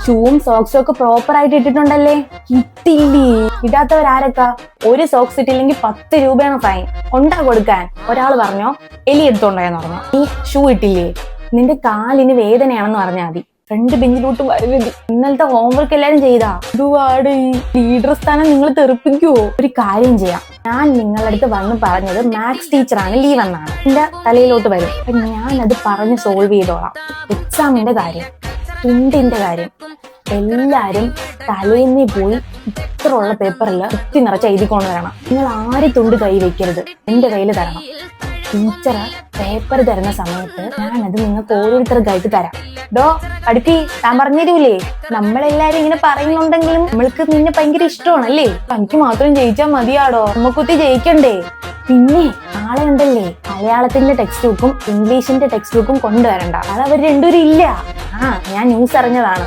ഷൂവും സോക്സും ഒക്കെ പ്രോപ്പർ ആയിട്ട് ഇട്ടിട്ടുണ്ടല്ലേ? ഇട്ടില്ലേ? ഇടാത്തവരാരൊക്കെ? ഒരു സോക്സ് ഇട്ടില്ലെങ്കിൽ 10 രൂപയാണ് ഫൈൻ. കൊണ്ടാ കൊടുക്കാൻ. ഒരാൾ പറഞ്ഞോ എലി എടുത്തോണ്ടോയെന്ന് പറഞ്ഞു. നീ ഷൂ ഇട്ടില്ലേ? നിന്റെ കാലിന് വേദനയാണെന്ന് പറഞ്ഞാൽ മതി. ഫ്രണ്ട് ബെഞ്ചിലോട്ട് വരരുത്. ഇന്നലത്തെ ഹോംവർക്ക് എല്ലാരും ചെയ്താ? ഒരുപാട് ലീഡർ സ്ഥാനം നിങ്ങൾ തെറിപ്പിക്കുവോ? ഒരു കാര്യം ചെയ്യാം, ഞാൻ നിങ്ങളുടെ അടുത്ത് വന്ന് പറഞ്ഞത് മാത്സ് ടീച്ചറാണ് ലീവ് എന്നാണ്. എന്റെ തലയിലോട്ട് വരും. അപ്പൊ ഞാൻ അത് പറഞ്ഞ് സോൾവ് ചെയ്തോളാം. എക്സാമിന്റെ കാര്യം, തുണ്ടിന്റെ കാര്യം, എല്ലാരും തലേന്ന് പോയി ഇത്രയുള്ള പേപ്പറിൽ കുത്തി നിറച്ച് എഴുതിക്കൊണ്ട് വരണം. നിങ്ങൾ ആരും തുണ്ട് കൈ വെക്കരുത്, എന്റെ കയ്യിൽ തരണം. ടീച്ചർ പേപ്പർ തരുന്ന സമയത്ത് ഞാനത് നിങ്ങൾക്ക് ഓരോരുത്തർക്കായിട്ട് തരാം. അടുപ്പി താൻ പറഞ്ഞു തരൂലേ? നമ്മളെല്ലാരും ഇങ്ങനെ പറയുന്നുണ്ടെങ്കിലും നമ്മൾക്ക് നിന്നെ ഭയങ്കര ഇഷ്ടമാണല്ലേ? എനിക്ക് മാത്രം ജയിച്ചാൽ മതിയാടോ? നമുക്കൊത്തി ജയിക്കണ്ടേ? പിന്നെ നാളെ ഉണ്ടല്ലേ മലയാളത്തിന്റെ ടെക്സ്റ്റ് ബുക്കും ഇംഗ്ലീഷിന്റെ ടെക്സ്റ്റ് ബുക്കും കൊണ്ടുവരണ്ട. അത് അവർ രണ്ടുപേരും ഇല്ല. ഞാൻ ന്യൂസ് അറിഞ്ഞതാണ്.